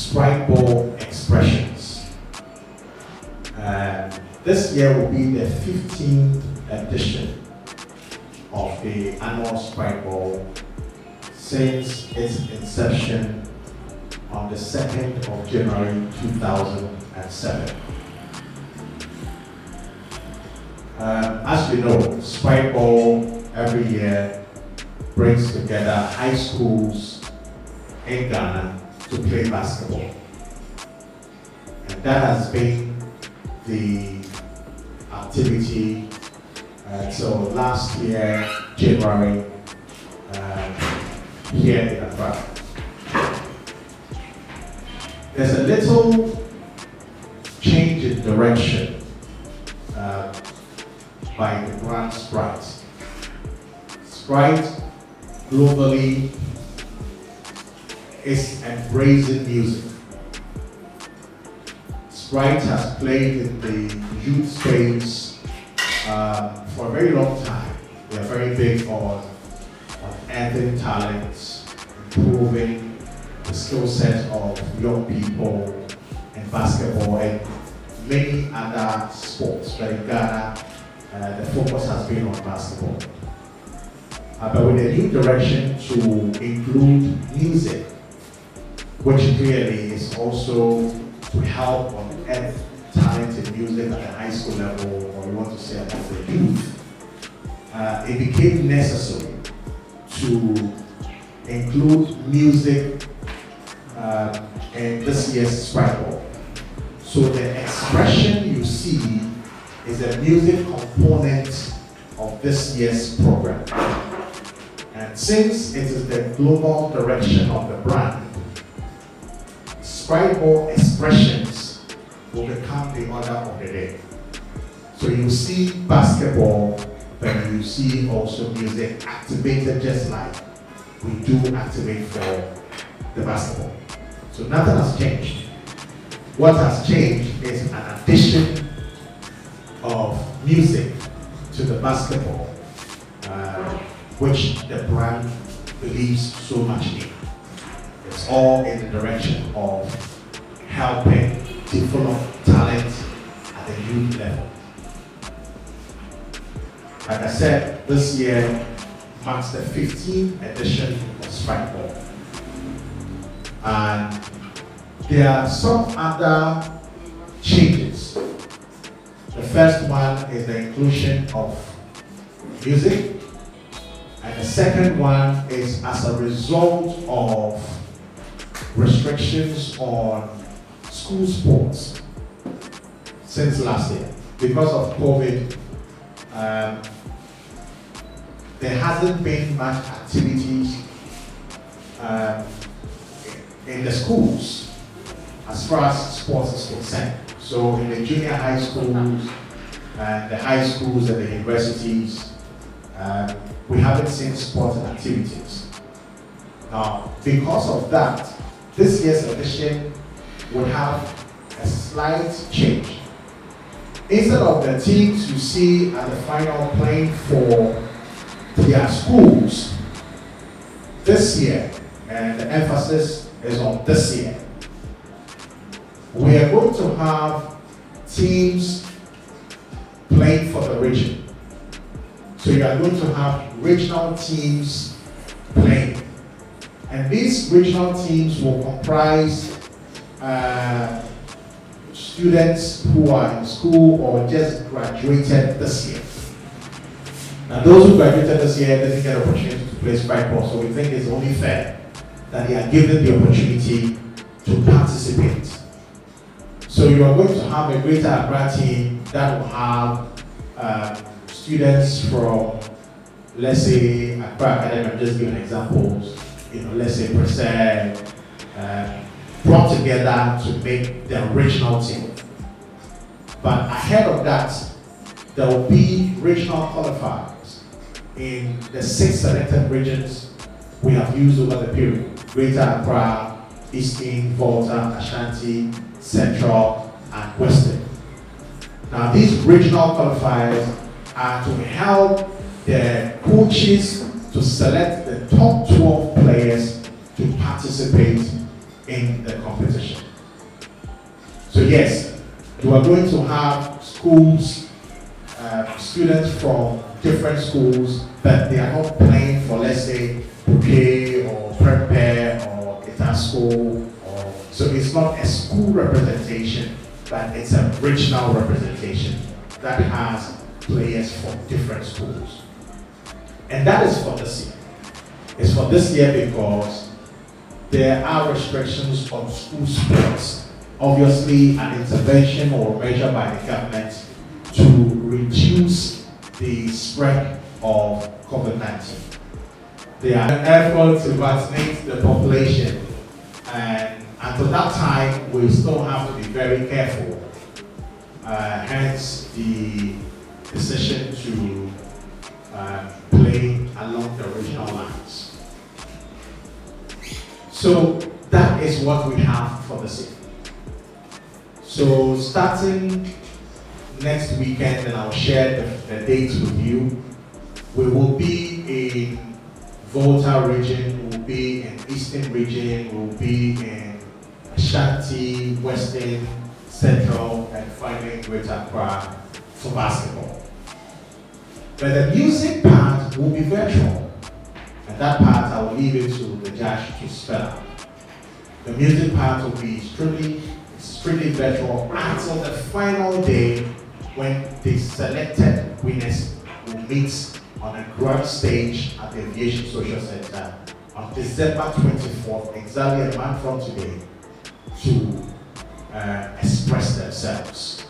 Sprite Ball Xpressions. This year will be the 15th edition of the annual Sprite Ball since its inception on the 2nd of January 2007. As you know, Sprite Ball every year brings together high schools in Ghana to play basketball. And that has been the activity till last year, January, here in Afari. There's a little change in direction by the brand Sprite. Sprite globally is embracing music. Sprite has played in the youth space for a very long time. They are very big on adding talents, improving the skill set of young people in basketball and many other sports. But in Ghana, the focus has been on basketball. But with a new direction to include music, which clearly is also to help on add talent in music at the high school level, or you want to say at the youth, it became necessary to include music in this year's Sprite Ball. So the expression you see is a music component of this year's program. And since it is the global direction of the brand, Sprite Ball Xpressions will become the order of the day. So you see basketball, but you see also music activated just like we do activate for the basketball. So nothing has changed. What has changed is an addition of music to the basketball, which the brand believes so much in. It's all in the direction of helping develop talent at the youth level. Like I said, this year marks the 15th edition of Sprite Ball. And there are some other changes. The first one is the inclusion of music. And the second one is as a result of restrictions on school sports since last year. Because of COVID, there hasn't been much activities in the schools as far as sports is concerned. So in the junior high schools and the high schools and the universities, we haven't seen sports activities. Now, because of that, this year's edition will have a slight change. Instead of the teams you see at the final playing for their schools this year, and the emphasis is on this year, we are going to have teams playing for the region. So you are going to have regional teams playing. And these regional teams will comprise students who are in school or just graduated this year. Now those who graduated this year didn't get an opportunity to play Sprite Ball, so we think it's only fair that they are given the opportunity to participate. So you are going to have a Greater Accra team that will have students from, let's say, Accra Academy. I'm just giving examples. Let's say Percent, brought together to make the original team. But ahead of that, there will be regional qualifiers in the 6 selected regions we have used over the period: Greater Accra, Eastern, Volta, Ashanti, Central, and Western. Now, these regional qualifiers are to help the coaches to select the top 12 players to participate in the competition. So yes, you are going to have schools, students from different schools, but they are not playing for, let's say, bouquet or prepare or guitar school. So it's not a school representation, but it's a regional representation that has players from different schools. And that is for this year. It's for this year because there are restrictions on school sports. Obviously, an intervention or measure by the government to reduce the spread of COVID-19. There are efforts to vaccinate the population, and until that time, we still have to be very careful. Hence, the decision to play along the regional lines. So that is what we have for the city. So starting next weekend, and I'll share the dates with you, we will be in Volta region, we'll be in Eastern region, we'll be in Ashanti, Western, Central, and finally Greater Accra for basketball. But the music part will be virtual, and that part I will leave it to the judge to spell out. The music part will be strictly virtual until the final day when the selected winners will meet on a grand stage at the Aviation Social Center on December 24th, exactly a month from today, to express themselves.